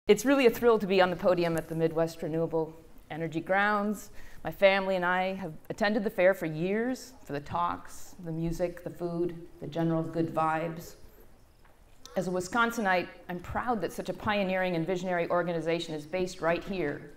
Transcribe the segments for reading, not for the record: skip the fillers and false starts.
It's really a thrill to be on the podium at the Midwest Renewable Energy Grounds. My family and I have attended the fair for years, for the talks, the music, the food, the general good vibes. As a Wisconsinite, I'm proud that such a pioneering and visionary organization is based right here.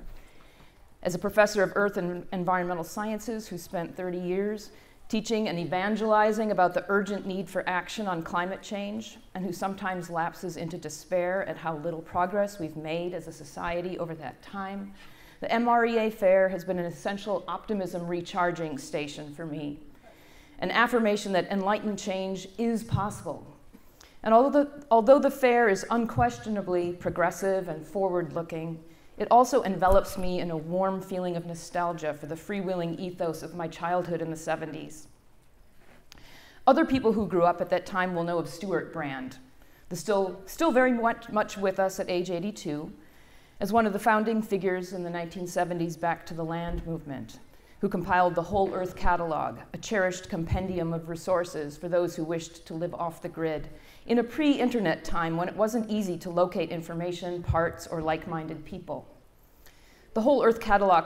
As a professor of earth and environmental sciences who spent 30 years teaching and evangelizing about the urgent need for action on climate change, and who sometimes lapses into despair at how little progress we've made as a society over that time, the MREA Fair has been an essential optimism recharging station for me, an affirmation that enlightened change is possible. And although the fair is unquestionably progressive and forward-looking, it also envelops me in a warm feeling of nostalgia for the freewheeling ethos of my childhood in the 70s. Other people who grew up at that time will know of Stuart Brand, still very much with us at age 82, as one of the founding figures in the 1970s Back to the Land movement, who compiled the Whole Earth Catalog, a cherished compendium of resources for those who wished to live off the grid, in a pre-internet time when it wasn't easy to locate information, parts, or like-minded people. The Whole Earth Catalog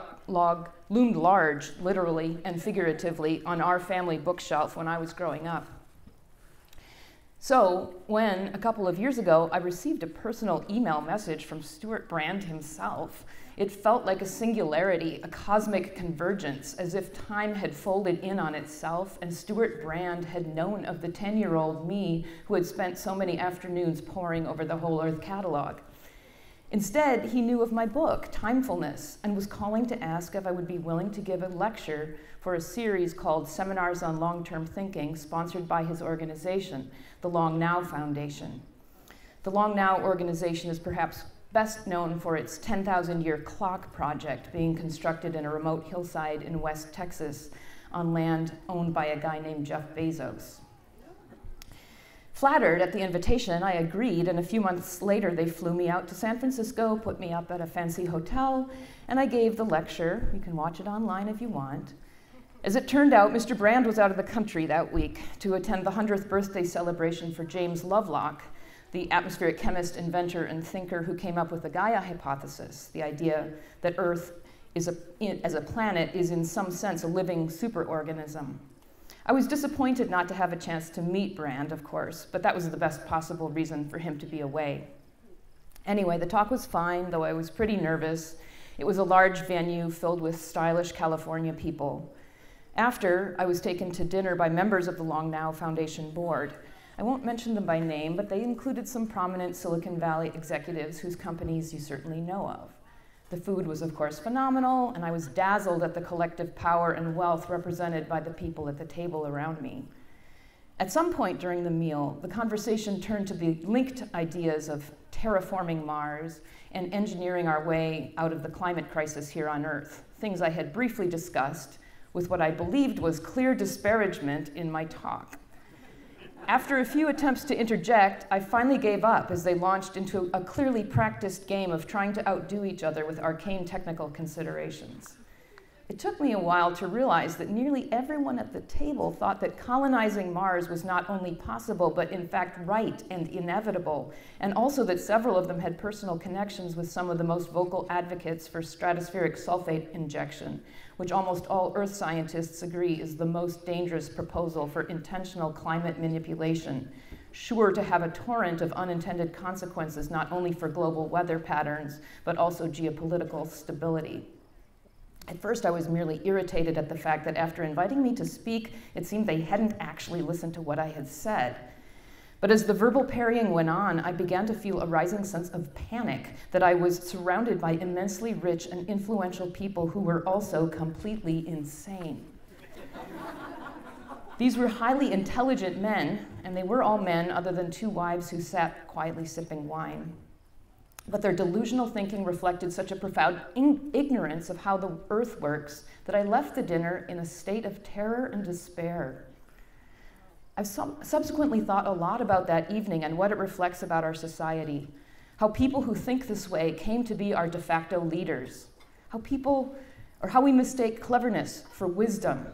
loomed large, literally and figuratively, on our family bookshelf when I was growing up. So when, a couple of years ago, I received a personal email message from Stuart Brand himself, it felt like a singularity, a cosmic convergence, as if time had folded in on itself and Stuart Brand had known of the 10-year-old me who had spent so many afternoons poring over the Whole Earth Catalog. Instead, he knew of my book, Timefulness, and was calling to ask if I would be willing to give a lecture for a series called Seminars on Long-Term Thinking, sponsored by his organization, the Long Now Foundation. The Long Now organization is perhaps best known for its 10,000-year clock project being constructed in a remote hillside in West Texas on land owned by a guy named Jeff Bezos. Flattered at the invitation, I agreed, and a few months later they flew me out to San Francisco, put me up at a fancy hotel, and I gave the lecture. You can watch it online if you want. As it turned out, Mr. Brand was out of the country that week to attend the 100th birthday celebration for James Lovelock, the atmospheric chemist, inventor, and thinker who came up with the Gaia hypothesis, the idea that Earth as a planet is in some sense a living superorganism. I was disappointed not to have a chance to meet Brand, of course, but that was the best possible reason for him to be away. Anyway, the talk was fine, though I was pretty nervous. It was a large venue filled with stylish California people. After, I was taken to dinner by members of the Long Now Foundation board. I won't mention them by name, but they included some prominent Silicon Valley executives whose companies you certainly know of. The food was, of course, phenomenal, and I was dazzled at the collective power and wealth represented by the people at the table around me. At some point during the meal, the conversation turned to the linked ideas of terraforming Mars and engineering our way out of the climate crisis here on Earth, things I had briefly discussed with what I believed was clear disparagement in my talk. After a few attempts to interject, I finally gave up as they launched into a clearly practiced game of trying to outdo each other with arcane technical considerations. It took me a while to realize that nearly everyone at the table thought that colonizing Mars was not only possible, but in fact right and inevitable, and also that several of them had personal connections with some of the most vocal advocates for stratospheric sulfate injection, which almost all Earth scientists agree is the most dangerous proposal for intentional climate manipulation, sure to have a torrent of unintended consequences not only for global weather patterns, but also geopolitical stability. At first, I was merely irritated at the fact that after inviting me to speak, it seemed they hadn't actually listened to what I had said. But as the verbal parrying went on, I began to feel a rising sense of panic that I was surrounded by immensely rich and influential people who were also completely insane. These were highly intelligent men, and they were all men other than two wives who sat quietly sipping wine. But their delusional thinking reflected such a profound ignorance of how the Earth works that I left the dinner in a state of terror and despair. I've subsequently thought a lot about that evening and what it reflects about our society, how people who think this way came to be our de facto leaders, how we mistake cleverness for wisdom,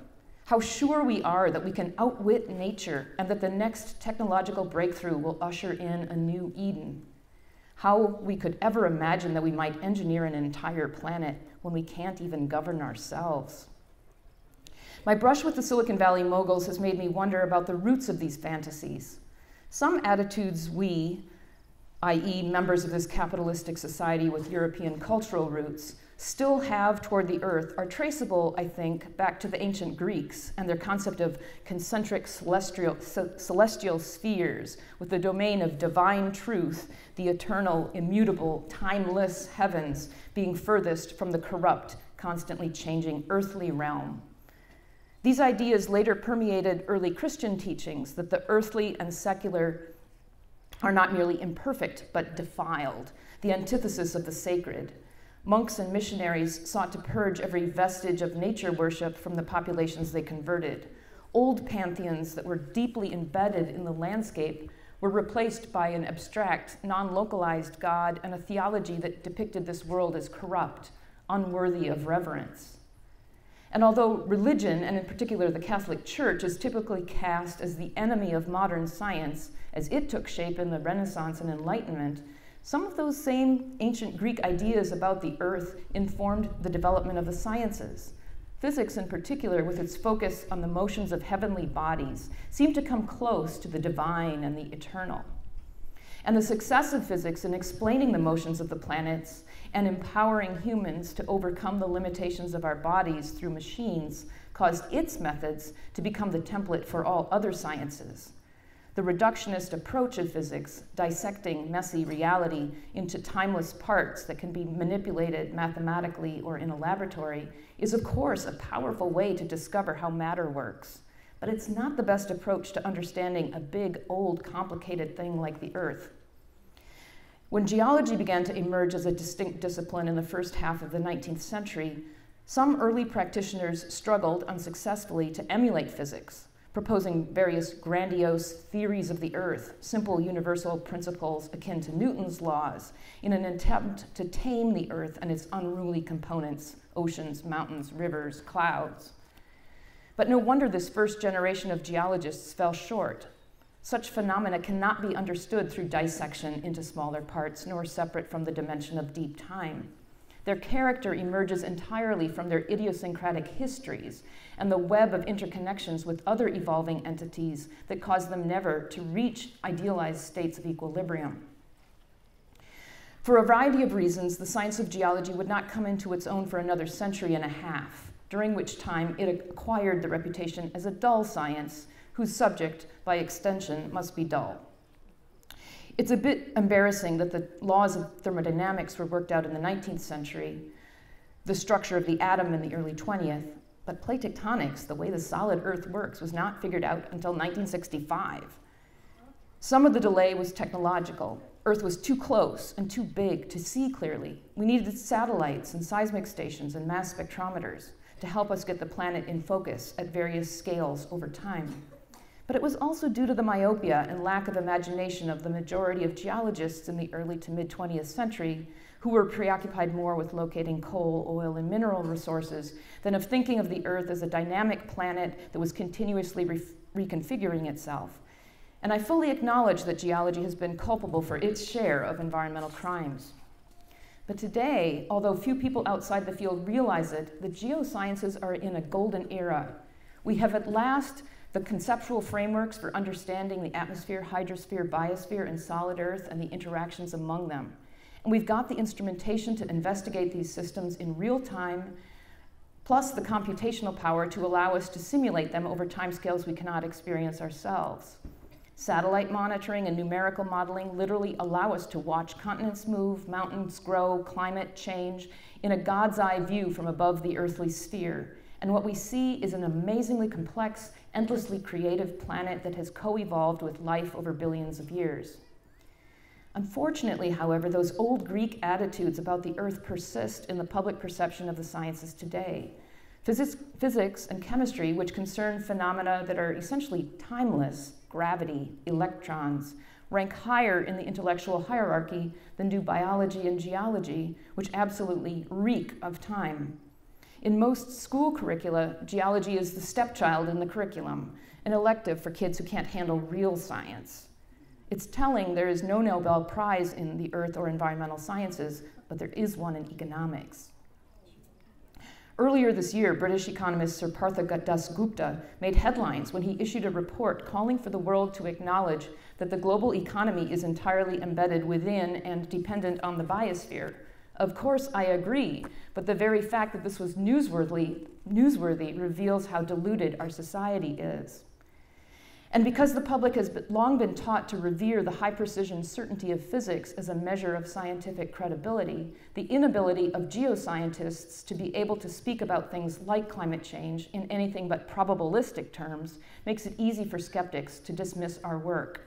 how sure we are that we can outwit nature and that the next technological breakthrough will usher in a new Eden. how we could ever imagine that we might engineer an entire planet when we can't even govern ourselves. My brush with the Silicon Valley moguls has made me wonder about the roots of these fantasies. Some attitudes we, i.e. members of this capitalistic society with European cultural roots, still have toward the Earth are traceable, I think, back to the ancient Greeks and their concept of concentric celestial spheres with the domain of divine truth, the eternal, immutable, timeless heavens being furthest from the corrupt, constantly changing earthly realm. These ideas later permeated early Christian teachings that the earthly and secular are not merely imperfect, but defiled, the antithesis of the sacred. Monks and missionaries sought to purge every vestige of nature worship from the populations they converted. Old pantheons that were deeply embedded in the landscape were replaced by an abstract, non-localized God and a theology that depicted this world as corrupt, unworthy of reverence. And although religion, and in particular the Catholic Church, is typically cast as the enemy of modern science, as it took shape in the Renaissance and Enlightenment, some of those same ancient Greek ideas about the earth informed the development of the sciences. Physics, in particular, with its focus on the motions of heavenly bodies, seemed to come close to the divine and the eternal. And the success of physics in explaining the motions of the planets and empowering humans to overcome the limitations of our bodies through machines caused its methods to become the template for all other sciences. The reductionist approach of physics, dissecting messy reality into timeless parts that can be manipulated mathematically or in a laboratory, is of course a powerful way to discover how matter works. But it's not the best approach to understanding a big, old, complicated thing like the Earth. When geology began to emerge as a distinct discipline in the first half of the 19th century, some early practitioners struggled unsuccessfully to emulate physics, proposing various grandiose theories of the earth, simple universal principles akin to Newton's laws, in an attempt to tame the earth and its unruly components, oceans, mountains, rivers, clouds. But no wonder this first generation of geologists fell short. Such phenomena cannot be understood through dissection into smaller parts, nor separate from the dimension of deep time. Their character emerges entirely from their idiosyncratic histories and the web of interconnections with other evolving entities that cause them never to reach idealized states of equilibrium. For a variety of reasons, the science of geology would not come into its own for another century and a half, during which time it acquired the reputation as a dull science whose subject, by extension, must be dull. It's a bit embarrassing that the laws of thermodynamics were worked out in the 19th century, the structure of the atom in the early 20th, but plate tectonics, the way the solid Earth works, was not figured out until 1965. Some of the delay was technological. Earth was too close and too big to see clearly. We needed satellites and seismic stations and mass spectrometers to help us get the planet in focus at various scales over time. But it was also due to the myopia and lack of imagination of the majority of geologists in the early to mid-20th century who were preoccupied more with locating coal, oil, and mineral resources than of thinking of the Earth as a dynamic planet that was continuously reconfiguring itself. And I fully acknowledge that geology has been culpable for its share of environmental crimes. But today, although few people outside the field realize it, the geosciences are in a golden era. We have at last the conceptual frameworks for understanding the atmosphere, hydrosphere, biosphere, and solid Earth and the interactions among them. And we've got the instrumentation to investigate these systems in real time, plus the computational power to allow us to simulate them over timescales we cannot experience ourselves. Satellite monitoring and numerical modeling literally allow us to watch continents move, mountains grow, climate change in a God's eye view from above the earthly sphere. And what we see is an amazingly complex, endlessly creative planet that has co-evolved with life over billions of years. Unfortunately, however, those old Greek attitudes about the Earth persist in the public perception of the sciences today. Physics and chemistry, which concern phenomena that are essentially timeless, gravity, electrons, rank higher in the intellectual hierarchy than do biology and geology, which absolutely reek of time. In most school curricula, geology is the stepchild in the curriculum, an elective for kids who can't handle real science. It's telling there is no Nobel Prize in the earth or environmental sciences, but there is one in economics. Earlier this year, British economist Sir Partha Dasgupta made headlines when he issued a report calling for the world to acknowledge that the global economy is entirely embedded within and dependent on the biosphere. Of course, I agree, but the very fact that this was newsworthy reveals how deluded our society is. And because the public has long been taught to revere the high-precision certainty of physics as a measure of scientific credibility, the inability of geoscientists to be able to speak about things like climate change in anything but probabilistic terms makes it easy for skeptics to dismiss our work.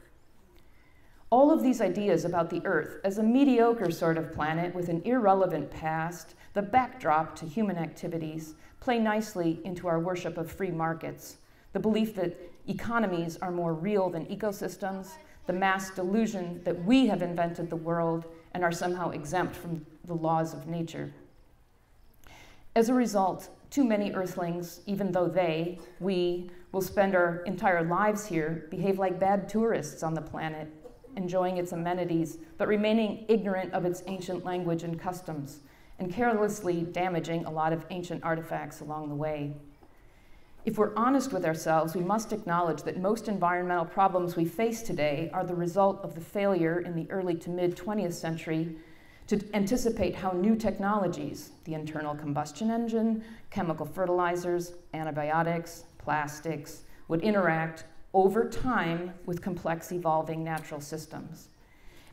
All of these ideas about the Earth as a mediocre sort of planet with an irrelevant past, the backdrop to human activities, play nicely into our worship of free markets, the belief that economies are more real than ecosystems, the mass delusion that we have invented the world and are somehow exempt from the laws of nature. As a result, too many Earthlings, even though we, will spend our entire lives here, behave like bad tourists on the planet, enjoying its amenities, but remaining ignorant of its ancient language and customs, and carelessly damaging a lot of ancient artifacts along the way. If we're honest with ourselves, we must acknowledge that most environmental problems we face today are the result of the failure in the early to mid-20th century to anticipate how new technologies, the internal combustion engine, chemical fertilizers, antibiotics, plastics, would interact over time with complex evolving natural systems.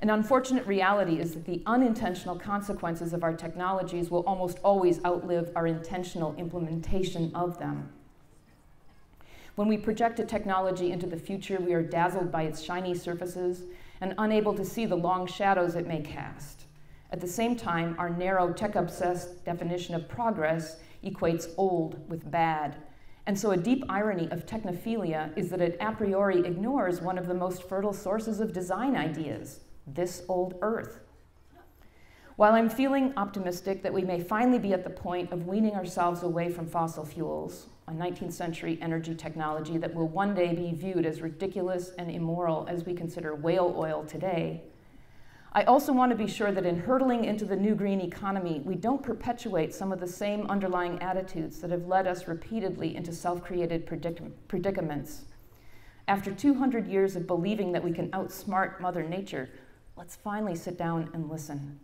An unfortunate reality is that the unintentional consequences of our technologies will almost always outlive our intentional implementation of them. When we project a technology into the future, we are dazzled by its shiny surfaces and unable to see the long shadows it may cast. At the same time, our narrow tech-obsessed definition of progress equates old with bad. And so a deep irony of technophilia is that it a priori ignores one of the most fertile sources of design ideas, this old Earth. While I'm feeling optimistic that we may finally be at the point of weaning ourselves away from fossil fuels, a 19th century energy technology that will one day be viewed as ridiculous and immoral as we consider whale oil today, I also want to be sure that in hurtling into the new green economy, we don't perpetuate some of the same underlying attitudes that have led us repeatedly into self-created predicaments. After 200 years of believing that we can outsmart Mother Nature, let's finally sit down and listen.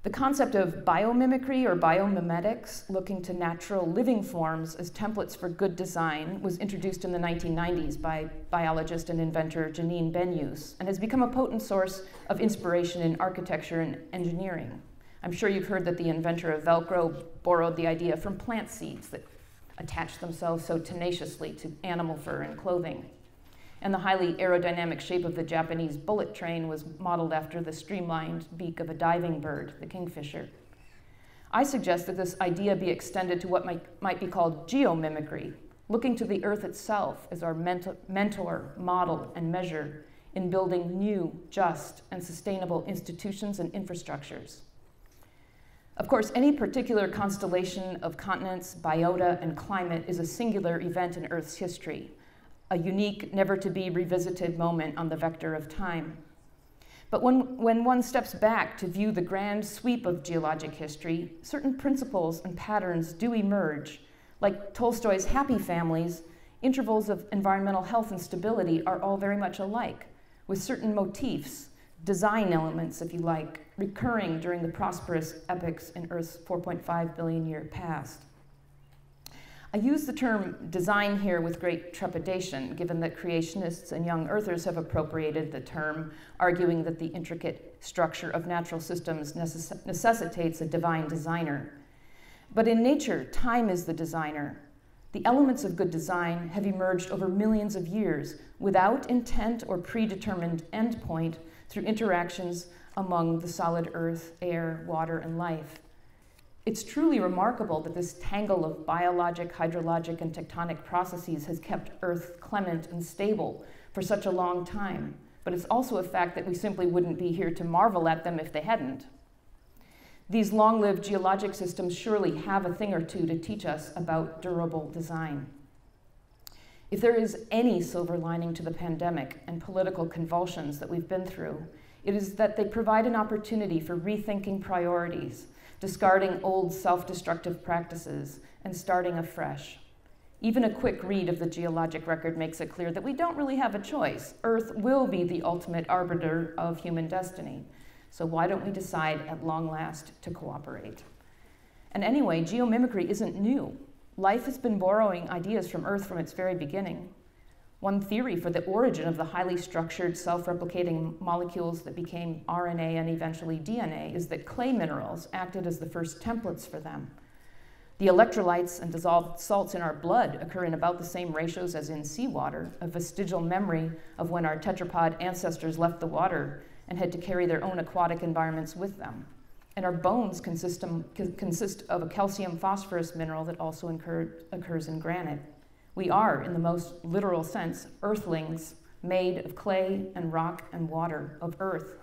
The concept of biomimicry or biomimetics, looking to natural living forms as templates for good design, was introduced in the 1990s by biologist and inventor Janine Benyus and has become a potent source of inspiration in architecture and engineering. I'm sure you've heard that the inventor of Velcro borrowed the idea from plant seeds that attach themselves so tenaciously to animal fur and clothing. And the highly aerodynamic shape of the Japanese bullet train was modeled after the streamlined beak of a diving bird, the kingfisher. I suggest that this idea be extended to what might be called geomimicry, looking to the Earth itself as our mentor, model, and measure in building new, just, and sustainable institutions and infrastructures. Of course, any particular constellation of continents, biota, and climate is a singular event in Earth's history, a unique, never-to-be-revisited moment on the vector of time. But when one steps back to view the grand sweep of geologic history, certain principles and patterns do emerge. Like Tolstoy's happy families, intervals of environmental health and stability are all very much alike, with certain motifs, design elements, if you like, recurring during the prosperous epochs in Earth's 4.5 billion year past. I use the term design here with great trepidation, given that creationists and young earthers have appropriated the term, arguing that the intricate structure of natural systems necessitates a divine designer. But in nature, time is the designer. The elements of good design have emerged over millions of years without intent or predetermined endpoint through interactions among the solid earth, air, water, and life. It's truly remarkable that this tangle of biologic, hydrologic, and tectonic processes has kept Earth clement and stable for such a long time, but it's also a fact that we simply wouldn't be here to marvel at them if they hadn't. These long-lived geologic systems surely have a thing or two to teach us about durable design. If there is any silver lining to the pandemic and political convulsions that we've been through, it is that they provide an opportunity for rethinking priorities, discarding old self-destructive practices, and starting afresh. Even a quick read of the geologic record makes it clear that we don't really have a choice. Earth will be the ultimate arbiter of human destiny. So why don't we decide at long last to cooperate? And anyway, geomimicry isn't new. Life has been borrowing ideas from Earth from its very beginning. One theory for the origin of the highly structured, self-replicating molecules that became RNA and eventually DNA is that clay minerals acted as the first templates for them. The electrolytes and dissolved salts in our blood occur in about the same ratios as in seawater, a vestigial memory of when our tetrapod ancestors left the water and had to carry their own aquatic environments with them. And our bones consist of a calcium phosphorus mineral that also occurs in granite. We are, in the most literal sense, earthlings made of clay and rock and water, of earth.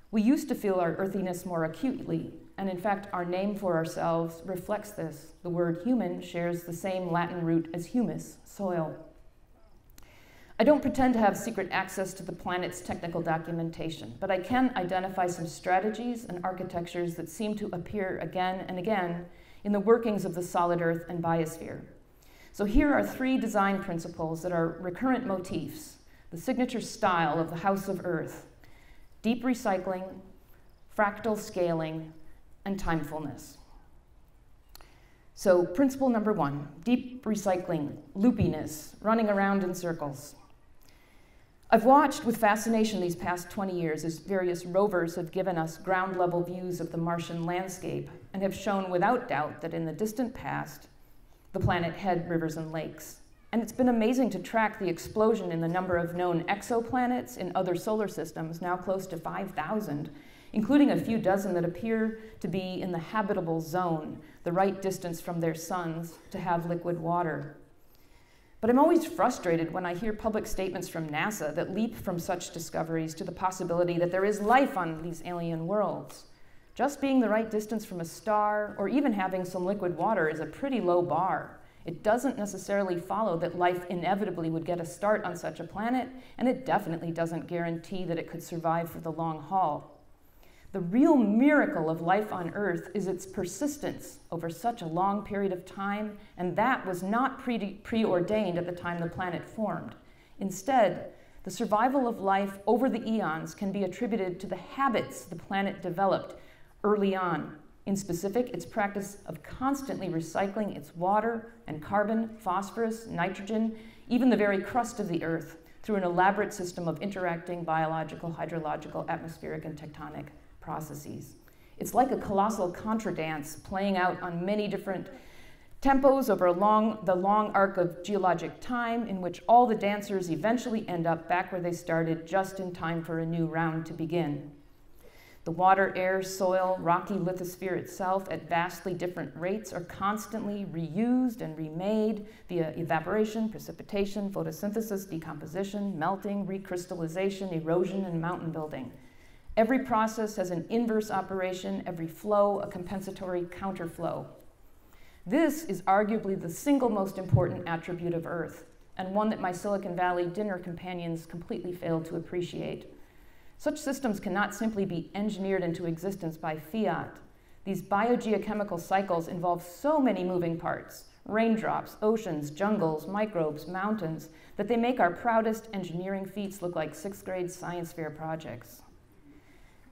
We used to feel our earthiness more acutely, and in fact, our name for ourselves reflects this. The word human shares the same Latin root as humus, soil. I don't pretend to have secret access to the planet's technical documentation, but I can identify some strategies and architectures that seem to appear again and again in the workings of the solid Earth and biosphere. So here are 3 design principles that are recurrent motifs, the signature style of the House of Earth: deep recycling, fractal scaling, and timefulness. So principle number 1, deep recycling, loopiness, running around in circles. I've watched with fascination these past 20 years as various rovers have given us ground-level views of the Martian landscape and have shown without doubt that in the distant past, the planet had rivers and lakes. And it's been amazing to track the explosion in the number of known exoplanets in other solar systems, now close to 5,000, including a few dozen that appear to be in the habitable zone, the right distance from their suns to have liquid water. But I'm always frustrated when I hear public statements from NASA that leap from such discoveries to the possibility that there is life on these alien worlds. Just being the right distance from a star, or even having some liquid water, is a pretty low bar. It doesn't necessarily follow that life inevitably would get a start on such a planet, and it definitely doesn't guarantee that it could survive for the long haul. The real miracle of life on Earth is its persistence over such a long period of time, and that was not preordained at the time the planet formed. Instead, the survival of life over the eons can be attributed to the habits the planet developed early on. In specific, its practice of constantly recycling its water and carbon, phosphorus, nitrogen, even the very crust of the Earth, through an elaborate system of interacting biological, hydrological, atmospheric, and tectonic processes. It's like a colossal contra dance playing out on many different tempos over the long arc of geologic time, in which all the dancers eventually end up back where they started, just in time for a new round to begin. The water, air, soil, rocky lithosphere itself, at vastly different rates, are constantly reused and remade via evaporation, precipitation, photosynthesis, decomposition, melting, recrystallization, erosion, and mountain building. Every process has an inverse operation, every flow a compensatory counterflow. This is arguably the single most important attribute of Earth, and one that my Silicon Valley dinner companions completely failed to appreciate. Such systems cannot simply be engineered into existence by fiat. These biogeochemical cycles involve so many moving parts, raindrops, oceans, jungles, microbes, mountains, that they make our proudest engineering feats look like 6th grade science fair projects.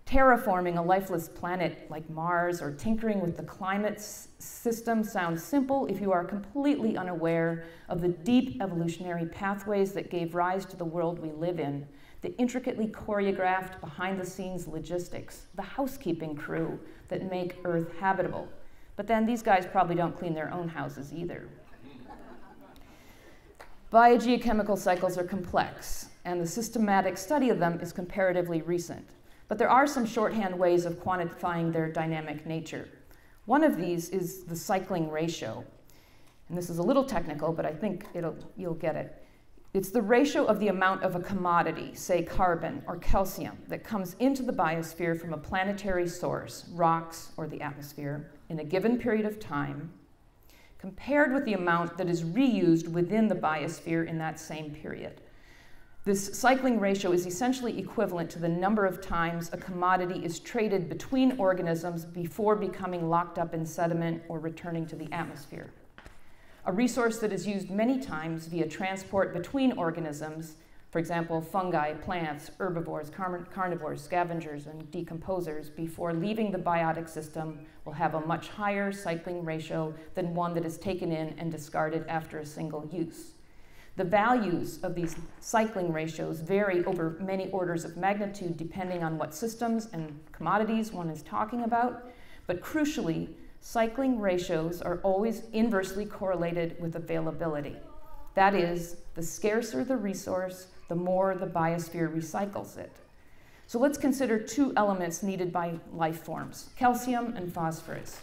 Terraforming a lifeless planet like Mars or tinkering with the climate system sounds simple if you are completely unaware of the deep evolutionary pathways that gave rise to the world we live in, the intricately choreographed behind-the-scenes logistics, the housekeeping crew that make Earth habitable. But then these guys probably don't clean their own houses either. Biogeochemical cycles are complex, and the systematic study of them is comparatively recent. But there are some shorthand ways of quantifying their dynamic nature. One of these is the cycling ratio. And this is a little technical, but I think you'll get it. It's the ratio of the amount of a commodity, say carbon or calcium, that comes into the biosphere from a planetary source, rocks or the atmosphere, in a given period of time, compared with the amount that is reused within the biosphere in that same period. This cycling ratio is essentially equivalent to the number of times a commodity is traded between organisms before becoming locked up in sediment or returning to the atmosphere. A resource that is used many times via transport between organisms, for example, fungi, plants, herbivores, carnivores, scavengers, and decomposers, before leaving the biotic system will have a much higher cycling ratio than one that is taken in and discarded after a single use. The values of these cycling ratios vary over many orders of magnitude depending on what systems and commodities one is talking about, but crucially, cycling ratios are always inversely correlated with availability. That is, the scarcer the resource, the more the biosphere recycles it. So let's consider two elements needed by life forms, calcium and phosphorus.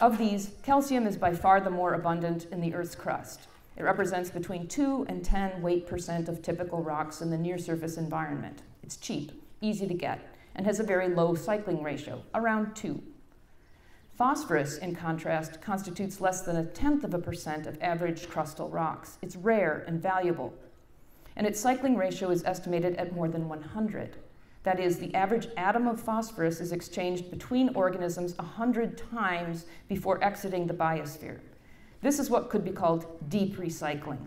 Of these, calcium is by far the more abundant in the Earth's crust. It represents between 2 and 10 weight% of typical rocks in the near-surface environment. It's cheap, easy to get, and has a very low cycling ratio, around 2. Phosphorus, in contrast, constitutes less than 0.1% of average crustal rocks. It's rare and valuable, and its cycling ratio is estimated at more than 100. That is, the average atom of phosphorus is exchanged between organisms 100 times before exiting the biosphere. This is what could be called deep recycling.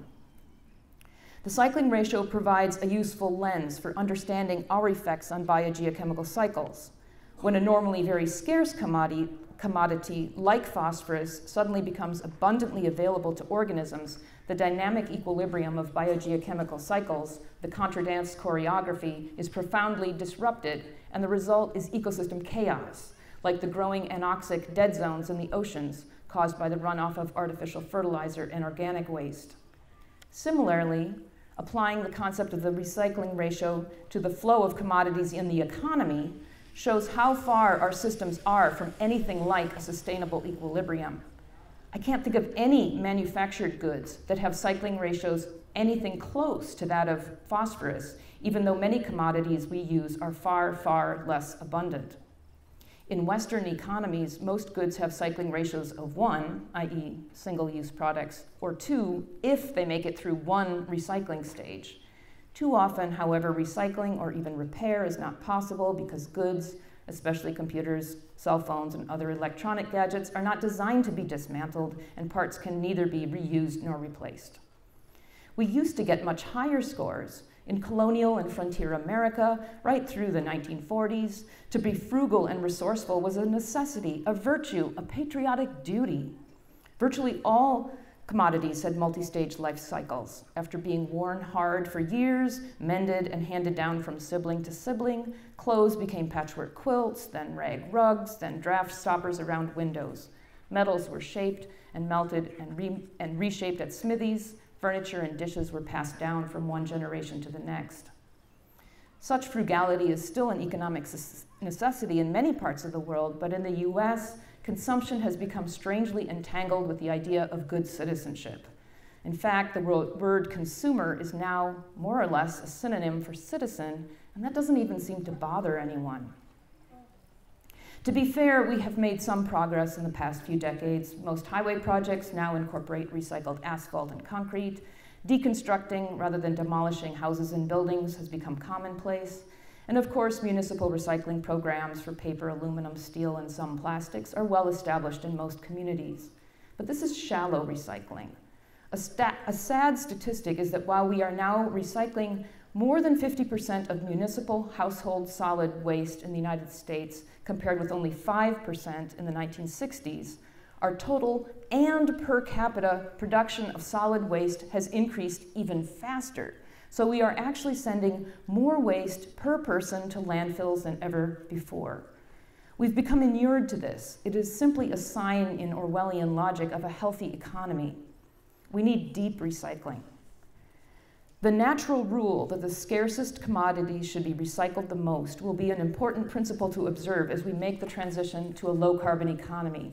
The cycling ratio provides a useful lens for understanding our effects on biogeochemical cycles. When a normally very scarce commodity like phosphorus suddenly becomes abundantly available to organisms, the dynamic equilibrium of biogeochemical cycles, the contradance choreography, is profoundly disrupted, and the result is ecosystem chaos, like the growing anoxic dead zones in the oceans, caused by the runoff of artificial fertilizer and organic waste. Similarly, applying the concept of the recycling ratio to the flow of commodities in the economy shows how far our systems are from anything like a sustainable equilibrium. I can't think of any manufactured goods that have cycling ratios anything close to that of phosphorus, even though many commodities we use are far, far less abundant. In Western economies, most goods have cycling ratios of 1, i.e. single-use products, or 2 if they make it through one recycling stage. Too often, however, recycling or even repair is not possible because goods, especially computers, cell phones, and other electronic gadgets, are not designed to be dismantled, and parts can neither be reused nor replaced. We used to get much higher scores. In colonial and frontier America, right through the 1940s, to be frugal and resourceful was a necessity, a virtue, a patriotic duty. Virtually all commodities had multi-stage life cycles. After being worn hard for years, mended and handed down from sibling to sibling, clothes became patchwork quilts, then rag rugs, then draft stoppers around windows. Metals were shaped and melted and reshaped at smithies. Furniture and dishes were passed down from one generation to the next. Such frugality is still an economic necessity in many parts of the world, but in the US, consumption has become strangely entangled with the idea of good citizenship. In fact, the word consumer is now more or less a synonym for citizen, and that doesn't even seem to bother anyone. To be fair, we have made some progress in the past few decades. Most highway projects now incorporate recycled asphalt and concrete. Deconstructing rather than demolishing houses and buildings has become commonplace. And of course, municipal recycling programs for paper, aluminum, steel, and some plastics are well established in most communities. But this is shallow recycling. A sad statistic is that while we are now recycling more than 50% of municipal household solid waste in the United States, compared with only 5% in the 1960s, our total and per capita production of solid waste has increased even faster. So we are actually sending more waste per person to landfills than ever before. We've become inured to this. It is simply a sign in Orwellian logic of a healthy economy. We need deep recycling. The natural rule that the scarcest commodities should be recycled the most will be an important principle to observe as we make the transition to a low-carbon economy.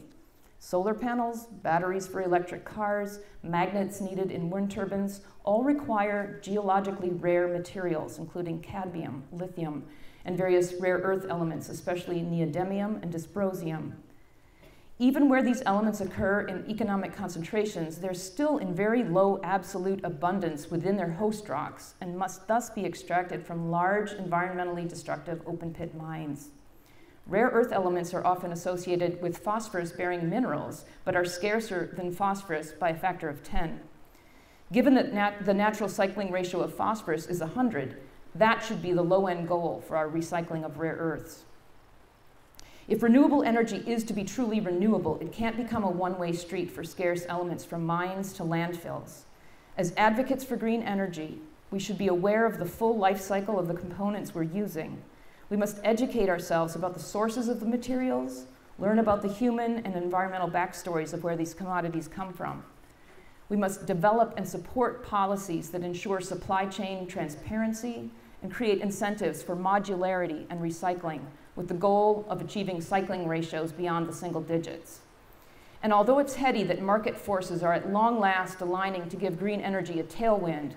Solar panels, batteries for electric cars, magnets needed in wind turbines all require geologically rare materials, including cadmium, lithium, and various rare earth elements, especially neodymium and dysprosium. Even where these elements occur in economic concentrations, they're still in very low absolute abundance within their host rocks and must thus be extracted from large, environmentally destructive open-pit mines. Rare earth elements are often associated with phosphorus-bearing minerals, but are scarcer than phosphorus by a factor of 10. Given that the natural cycling ratio of phosphorus is 100, that should be the low-end goal for our recycling of rare earths. If renewable energy is to be truly renewable, it can't become a one-way street for scarce elements from mines to landfills. As advocates for green energy, we should be aware of the full life cycle of the components we're using. We must educate ourselves about the sources of the materials, learn about the human and environmental backstories of where these commodities come from. We must develop and support policies that ensure supply chain transparency and create incentives for modularity and recycling, with the goal of achieving cycling ratios beyond the single digits. And although it's heady that market forces are at long last aligning to give green energy a tailwind,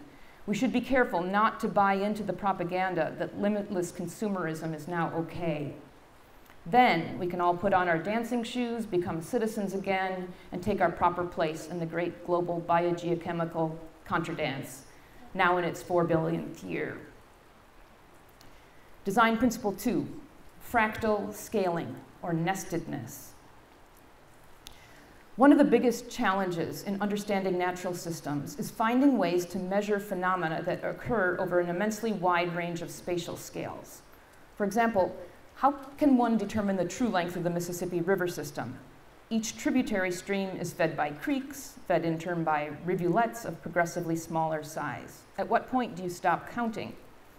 we should be careful not to buy into the propaganda that limitless consumerism is now okay. Then we can all put on our dancing shoes, become citizens again, and take our proper place in the great global biogeochemical contradance, now in its 4 billionth year. Design principle 2. Fractal scaling, or nestedness. One of the biggest challenges in understanding natural systems is finding ways to measure phenomena that occur over an immensely wide range of spatial scales. For example, how can one determine the true length of the Mississippi River system? Each tributary stream is fed by creeks, fed in turn by rivulets of progressively smaller size. At what point do you stop counting?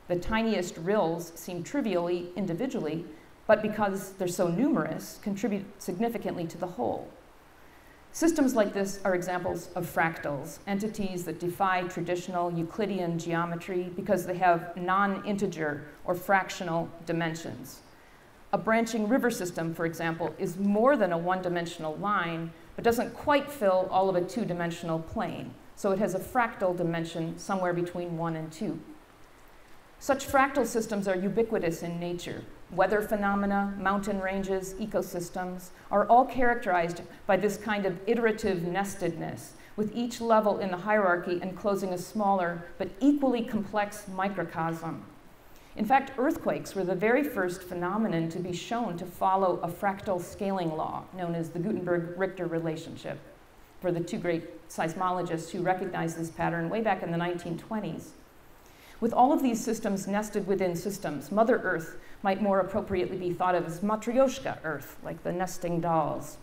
The tiniest rills seem trivially individually, but because they're so numerous, contribute significantly to the whole. Systems like this are examples of fractals, entities that defy traditional Euclidean geometry because they have non-integer or fractional dimensions. A branching river system, for example, is more than a one-dimensional line, but doesn't quite fill all of a two-dimensional plane, so it has a fractal dimension somewhere between 1 and 2. Such fractal systems are ubiquitous in nature. Weather phenomena, mountain ranges, ecosystems are all characterized by this kind of iterative nestedness, with each level in the hierarchy enclosing a smaller but equally complex microcosm. In fact, earthquakes were the very first phenomenon to be shown to follow a fractal scaling law, known as the Gutenberg-Richter relationship, for the two great seismologists who recognized this pattern way back in the 1920s. With all of these systems nested within systems, Mother Earth might more appropriately be thought of as Matryoshka Earth, like the nesting dolls.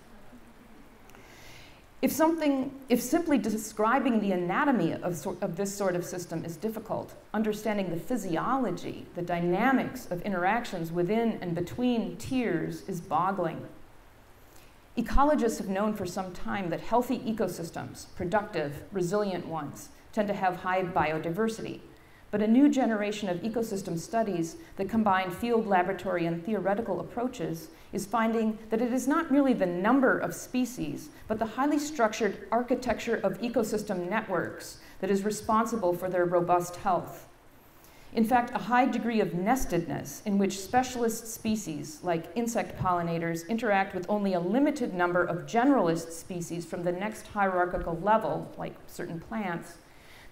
If simply describing the anatomy of this sort of system is difficult, understanding the physiology, the dynamics of interactions within and between tiers is boggling. Ecologists have known for some time that healthy ecosystems, productive, resilient ones, tend to have high biodiversity. But a new generation of ecosystem studies that combine field laboratory and theoretical approaches is finding that it is not merely the number of species, but the highly structured architecture of ecosystem networks that is responsible for their robust health. In fact, a high degree of nestedness in which specialist species like insect pollinators interact with only a limited number of generalist species from the next hierarchical level, like certain plants.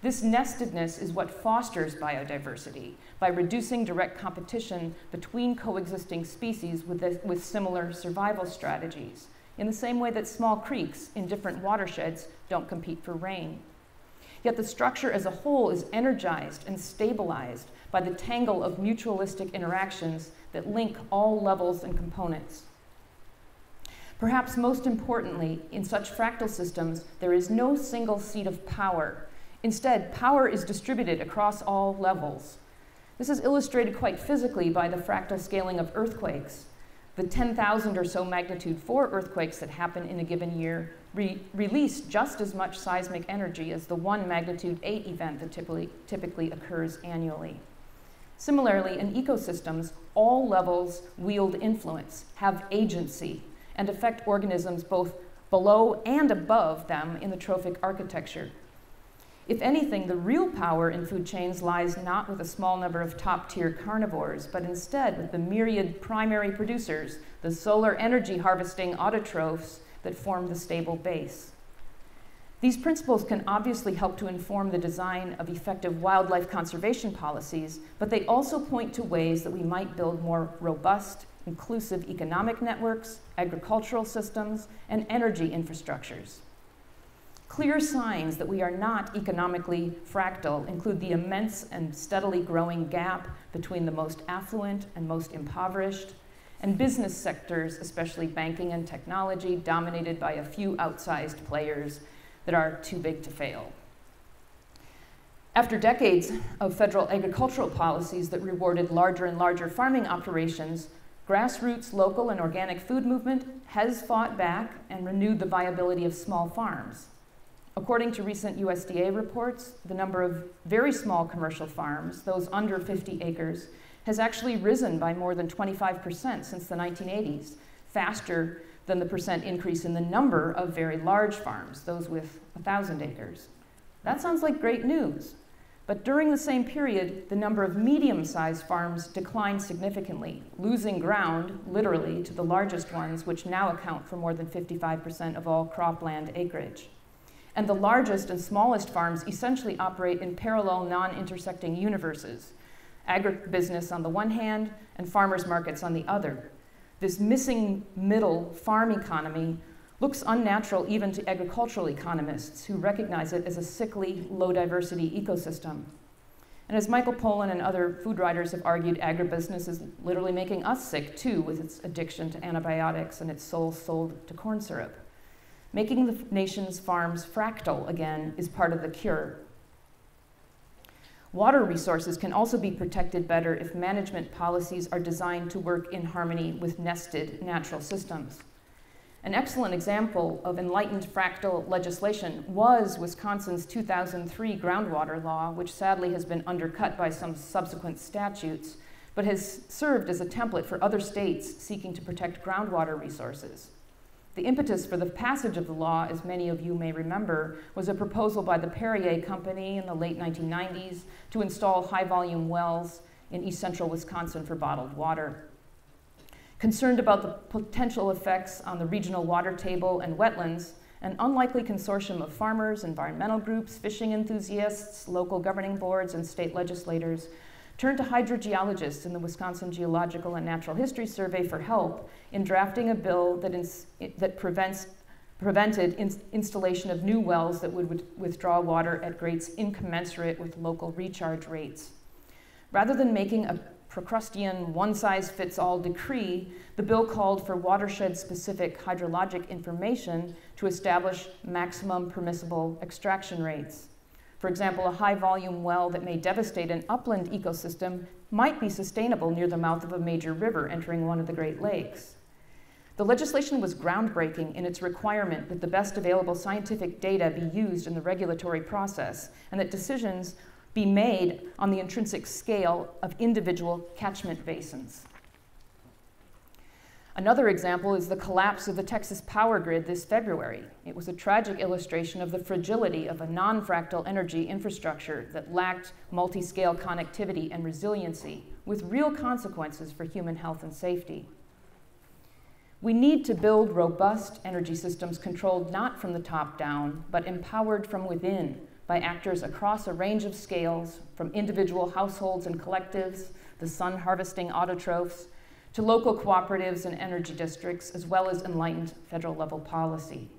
This nestedness is what fosters biodiversity by reducing direct competition between coexisting species with similar survival strategies, in the same way that small creeks in different watersheds don't compete for rain. Yet the structure as a whole is energized and stabilized by the tangle of mutualistic interactions that link all levels and components. Perhaps most importantly, in such fractal systems, there is no single seat of power. Instead, power is distributed across all levels. This is illustrated quite physically by the fractal scaling of earthquakes. The 10,000 or so magnitude 4 earthquakes that happen in a given year release just as much seismic energy as the 1 magnitude 8 event that typically occurs annually. Similarly, in ecosystems, all levels wield influence, have agency, and affect organisms both below and above them in the trophic architecture. If anything, the real power in food chains lies not with a small number of top-tier carnivores, but instead with the myriad primary producers, the solar energy harvesting autotrophs that form the stable base. These principles can obviously help to inform the design of effective wildlife conservation policies, but they also point to ways that we might build more robust, inclusive economic networks, agricultural systems, and energy infrastructures. Clear signs that we are not economically fractal include the immense and steadily growing gap between the most affluent and most impoverished, and business sectors, especially banking and technology, dominated by a few outsized players that are too big to fail. After decades of federal agricultural policies that rewarded larger and larger farming operations, grassroots local and organic food movement has fought back and renewed the viability of small farms. According to recent USDA reports, the number of very small commercial farms, those under 50 acres, has actually risen by more than 25% since the 1980s, faster than the percent increase in the number of very large farms, those with 1,000 acres. That sounds like great news. But during the same period, the number of medium-sized farms declined significantly, losing ground, literally, to the largest ones, which now account for more than 55% of all cropland acreage. And the largest and smallest farms essentially operate in parallel, non-intersecting universes, agribusiness on the one hand and farmers markets on the other. This missing middle farm economy looks unnatural even to agricultural economists who recognize it as a sickly, low-diversity ecosystem. And as Michael Pollan and other food writers have argued, agribusiness is literally making us sick too with its addiction to antibiotics and its soul sold to corn syrup. Making the nation's farms fractal again is part of the cure. Water resources can also be protected better if management policies are designed to work in harmony with nested natural systems. An excellent example of enlightened fractal legislation was Wisconsin's 2003 Groundwater Law, which sadly has been undercut by some subsequent statutes, but has served as a template for other states seeking to protect groundwater resources. The impetus for the passage of the law, as many of you may remember, was a proposal by the Perrier Company in the late 1990s to install high-volume wells in east central Wisconsin for bottled water. Concerned about the potential effects on the regional water table and wetlands, an unlikely consortium of farmers, environmental groups, fishing enthusiasts, local governing boards, and state legislators turned to hydrogeologists in the Wisconsin Geological and Natural History Survey for help in drafting a bill that prevented installation of new wells that would withdraw water at rates incommensurate with local recharge rates. Rather than making a Procrustean one-size-fits-all decree, the bill called for watershed-specific hydrologic information to establish maximum permissible extraction rates. For example, a high-volume well that may devastate an upland ecosystem might be sustainable near the mouth of a major river entering one of the Great Lakes. The legislation was groundbreaking in its requirement that the best available scientific data be used in the regulatory process and that decisions be made on the intrinsic scale of individual catchment basins. Another example is the collapse of the Texas power grid this February. It was a tragic illustration of the fragility of a non-fractal energy infrastructure that lacked multi-scale connectivity and resiliency, with real consequences for human health and safety. We need to build robust energy systems controlled not from the top down, but empowered from within by actors across a range of scales, from individual households and collectives, the sun harvesting autotrophs, to local cooperatives and energy districts, as well as enlightened federal level policy.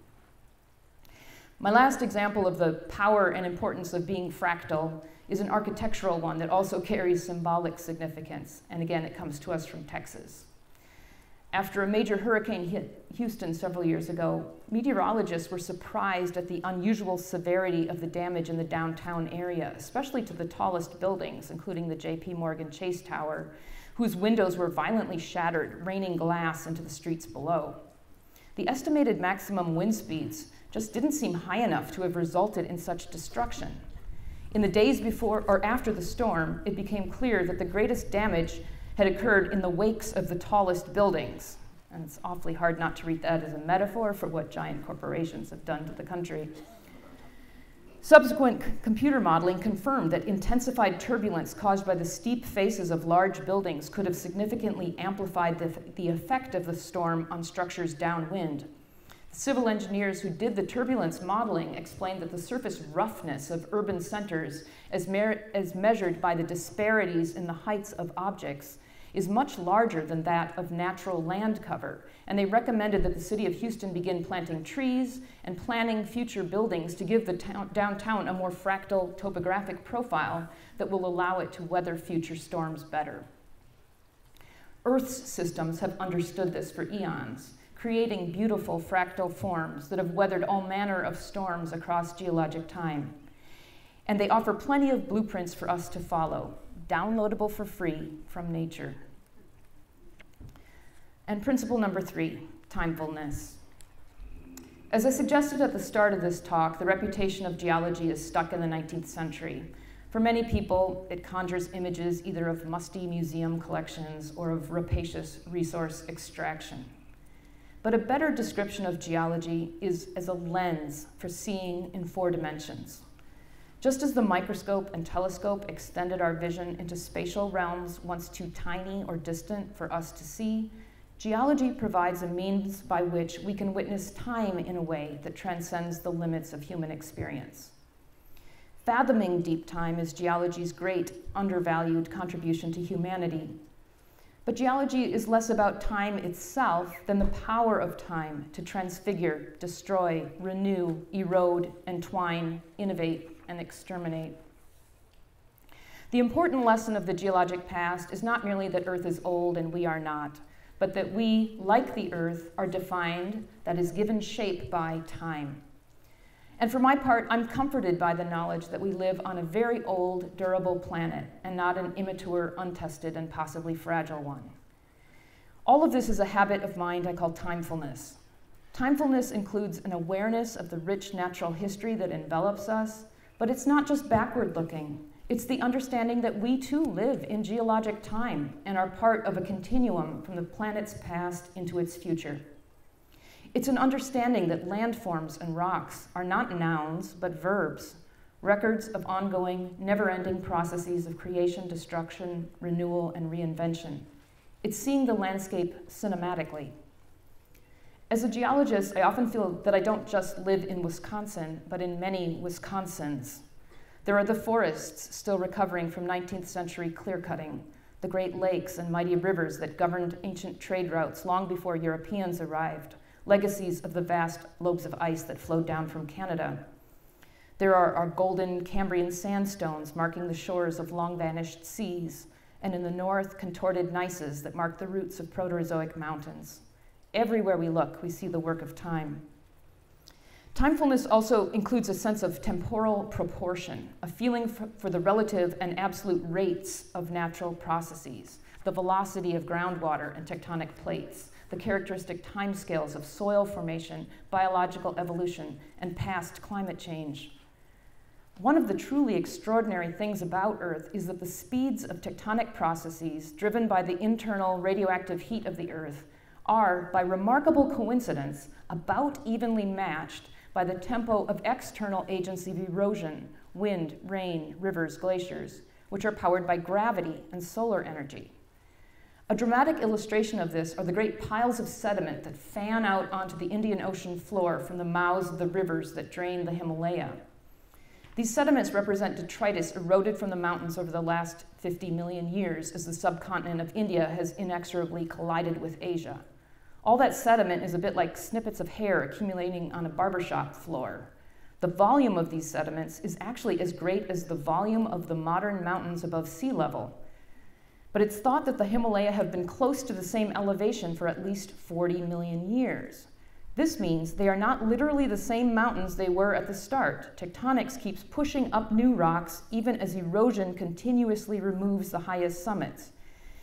My last example of the power and importance of being fractal is an architectural one that also carries symbolic significance, and again, it comes to us from Texas. After a major hurricane hit Houston several years ago, meteorologists were surprised at the unusual severity of the damage in the downtown area, especially to the tallest buildings, including the J.P. Morgan Chase Tower, whose windows were violently shattered, raining glass into the streets below. The estimated maximum wind speeds just didn't seem high enough to have resulted in such destruction. In the days before or after the storm, it became clear that the greatest damage had occurred in the wakes of the tallest buildings. And it's awfully hard not to read that as a metaphor for what giant corporations have done to the country. Subsequent computer modeling confirmed that intensified turbulence caused by the steep faces of large buildings could have significantly amplified the effect of the storm on structures downwind. The Civil engineers who did the turbulence modeling explained that the surface roughness of urban centers, as measured by the disparities in the heights of objects, is much larger than that of natural land cover, and they recommended that the city of Houston begin planting trees and planning future buildings to give the downtown a more fractal topographic profile that will allow it to weather future storms better. Earth's systems have understood this for eons, creating beautiful fractal forms that have weathered all manner of storms across geologic time. And they offer plenty of blueprints for us to follow, downloadable for free from nature. And principle number 3, timefulness. As I suggested at the start of this talk, the reputation of geology is stuck in the 19th century. For many people, it conjures images either of musty museum collections or of rapacious resource extraction. But a better description of geology is as a lens for seeing in 4 dimensions. Just as the microscope and telescope extended our vision into spatial realms once too tiny or distant for us to see, geology provides a means by which we can witness time in a way that transcends the limits of human experience. Fathoming deep time is geology's great, undervalued contribution to humanity. But geology is less about time itself than the power of time to transfigure, destroy, renew, erode, entwine, innovate, and exterminate. The important lesson of the geologic past is not merely that Earth is old and we are not, but that we, like the Earth, are defined, that is given shape by time. And for my part, I'm comforted by the knowledge that we live on a very old, durable planet and not an immature, untested, and possibly fragile one. All of this is a habit of mind I call timefulness. Timefulness includes an awareness of the rich natural history that envelops us, but it's not just backward looking. It's the understanding that we too live in geologic time and are part of a continuum from the planet's past into its future. It's an understanding that landforms and rocks are not nouns, but verbs, records of ongoing, never-ending processes of creation, destruction, renewal, and reinvention. It's seeing the landscape cinematically. As a geologist, I often feel that I don't just live in Wisconsin, but in many Wisconsins. There are the forests still recovering from 19th century clear-cutting, the Great Lakes and mighty rivers that governed ancient trade routes long before Europeans arrived, legacies of the vast lobes of ice that flowed down from Canada. There are our golden Cambrian sandstones marking the shores of long-vanished seas, and in the north, contorted gneisses that mark the roots of Proterozoic mountains. Everywhere we look, we see the work of time. Timefulness also includes a sense of temporal proportion, a feeling for the relative and absolute rates of natural processes, the velocity of groundwater and tectonic plates, the characteristic timescales of soil formation, biological evolution, and past climate change. One of the truly extraordinary things about Earth is that the speeds of tectonic processes driven by the internal radioactive heat of the Earth are, by remarkable coincidence, about evenly matched by the tempo of external agents of erosion, wind, rain, rivers, glaciers, which are powered by gravity and solar energy. A dramatic illustration of this are the great piles of sediment that fan out onto the Indian Ocean floor from the mouths of the rivers that drain the Himalaya. These sediments represent detritus eroded from the mountains over the last 50 million years as the subcontinent of India has inexorably collided with Asia. All that sediment is a bit like snippets of hair accumulating on a barbershop floor. The volume of these sediments is actually as great as the volume of the modern mountains above sea level. But it's thought that the Himalaya have been close to the same elevation for at least 40 million years. This means they are not literally the same mountains they were at the start. Tectonics keeps pushing up new rocks even as erosion continuously removes the highest summits.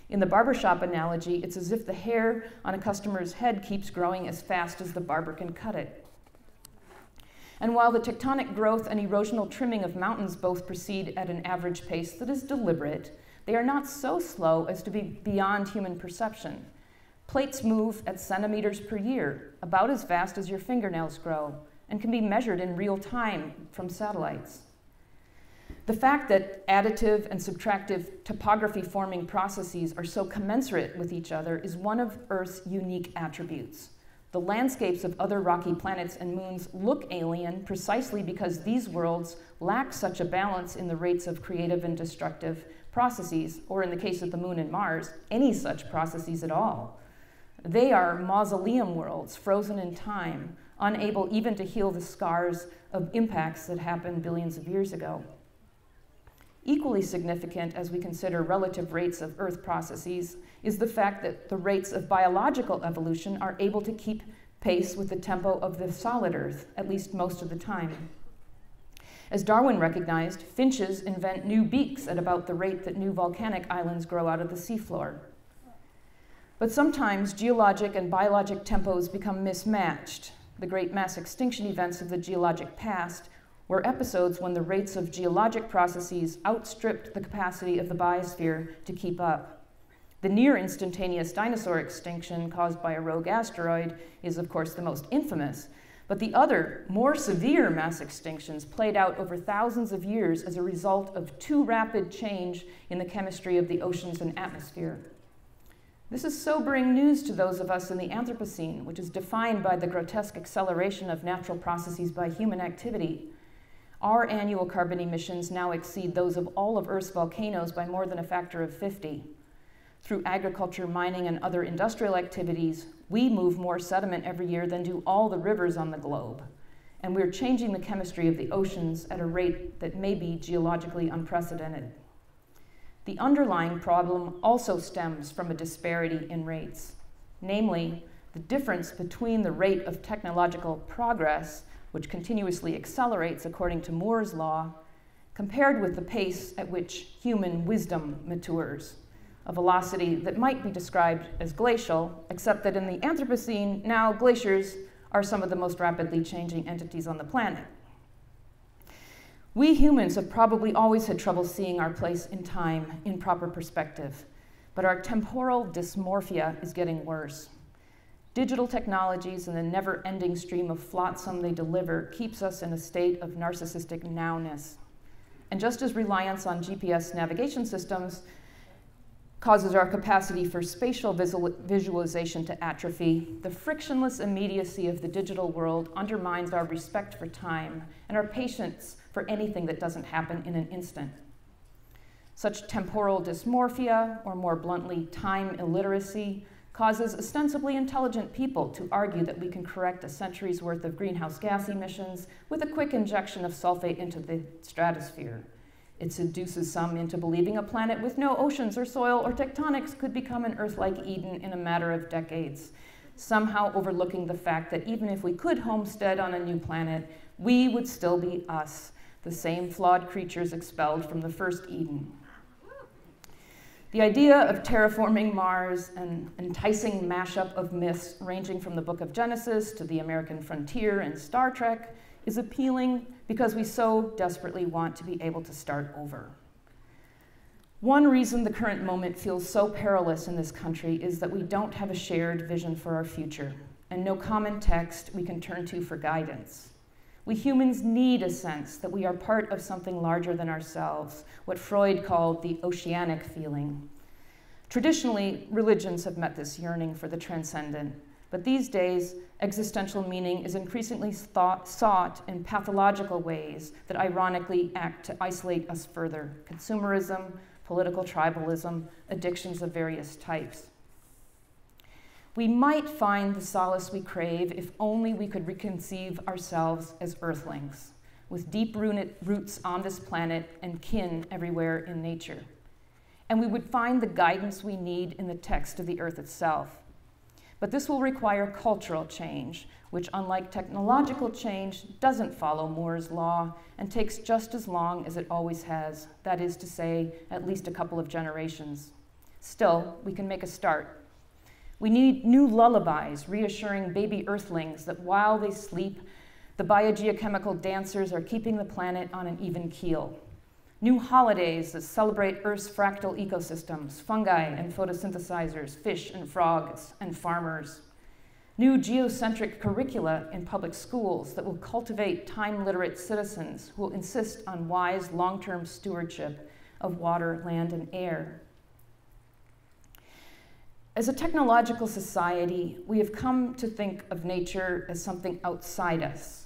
In the barbershop analogy, it's as if the hair on a customer's head keeps growing as fast as the barber can cut it. And while the tectonic growth and erosional trimming of mountains both proceed at an average pace that is deliberate, they are not so slow as to be beyond human perception. Plates move at centimeters per year, about as fast as your fingernails grow, and can be measured in real time from satellites. The fact that additive and subtractive topography-forming processes are so commensurate with each other is one of Earth's unique attributes. The landscapes of other rocky planets and moons look alien precisely because these worlds lack such a balance in the rates of creative and destructive processes, or in the case of the Moon and Mars, any such processes at all. They are mausoleum worlds, frozen in time, unable even to heal the scars of impacts that happened billions of years ago. Equally significant as we consider relative rates of Earth processes is the fact that the rates of biological evolution are able to keep pace with the tempo of the solid Earth, at least most of the time. As Darwin recognized, finches invent new beaks at about the rate that new volcanic islands grow out of the seafloor. But sometimes geologic and biologic tempos become mismatched. The great mass extinction events of the geologic past were episodes when the rates of geologic processes outstripped the capacity of the biosphere to keep up. The near instantaneous dinosaur extinction caused by a rogue asteroid is, of course, the most infamous, but the other, more severe mass extinctions played out over thousands of years as a result of too rapid change in the chemistry of the oceans and atmosphere. This is sobering news to those of us in the Anthropocene, which is defined by the grotesque acceleration of natural processes by human activity. Our annual carbon emissions now exceed those of all of Earth's volcanoes by more than a factor of 50. Through agriculture, mining, and other industrial activities, we move more sediment every year than do all the rivers on the globe. And we're changing the chemistry of the oceans at a rate that may be geologically unprecedented. The underlying problem also stems from a disparity in rates, namely the difference between the rate of technological progress, which continuously accelerates according to Moore's law, compared with the pace at which human wisdom matures, a velocity that might be described as glacial, except that in the Anthropocene, now glaciers are some of the most rapidly changing entities on the planet. We humans have probably always had trouble seeing our place in time in proper perspective, but our temporal dysmorphia is getting worse. Digital technologies and the never-ending stream of flotsam they deliver keeps us in a state of narcissistic nowness. And just as reliance on GPS navigation systems causes our capacity for spatial visualization to atrophy, the frictionless immediacy of the digital world undermines our respect for time and our patience for anything that doesn't happen in an instant. Such temporal dysmorphia, or more bluntly, time illiteracy, causes ostensibly intelligent people to argue that we can correct a century's worth of greenhouse gas emissions with a quick injection of sulfate into the stratosphere. It seduces some into believing a planet with no oceans or soil or tectonics could become an Earth-like Eden in a matter of decades, somehow overlooking the fact that even if we could homestead on a new planet, we would still be us, the same flawed creatures expelled from the first Eden. The idea of terraforming Mars, an enticing mashup of myths ranging from the Book of Genesis to the American frontier and Star Trek, is appealing because we so desperately want to be able to start over. One reason the current moment feels so perilous in this country is that we don't have a shared vision for our future and no common text we can turn to for guidance. We humans need a sense that we are part of something larger than ourselves, what Freud called the oceanic feeling. Traditionally, religions have met this yearning for the transcendent, but these days, existential meaning is increasingly sought in pathological ways that ironically act to isolate us further: consumerism, political tribalism, addictions of various types. We might find the solace we crave if only we could reconceive ourselves as earthlings, with deep roots on this planet and kin everywhere in nature. And we would find the guidance we need in the text of the earth itself. But this will require cultural change, which, unlike technological change, doesn't follow Moore's law and takes just as long as it always has, that is to say, at least a couple of generations. Still, we can make a start. We need new lullabies reassuring baby earthlings that while they sleep, the biogeochemical dancers are keeping the planet on an even keel. New holidays that celebrate Earth's fractal ecosystems, fungi and photosynthesizers, fish and frogs and farmers. New geocentric curricula in public schools that will cultivate time-literate citizens who will insist on wise long-term stewardship of water, land, and air. As a technological society, we have come to think of nature as something outside us,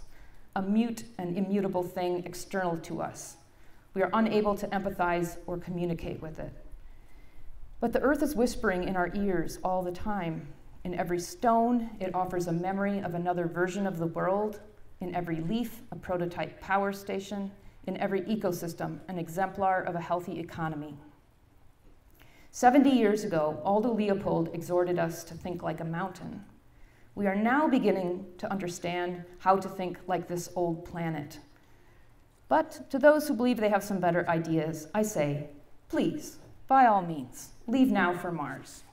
a mute and immutable thing external to us. We are unable to empathize or communicate with it. But the earth is whispering in our ears all the time. In every stone, it offers a memory of another version of the world. In every leaf, a prototype power station. In every ecosystem, an exemplar of a healthy economy. 70 years ago, Aldo Leopold exhorted us to think like a mountain. We are now beginning to understand how to think like this old planet. But to those who believe they have some better ideas, I say, please, by all means, leave now for Mars.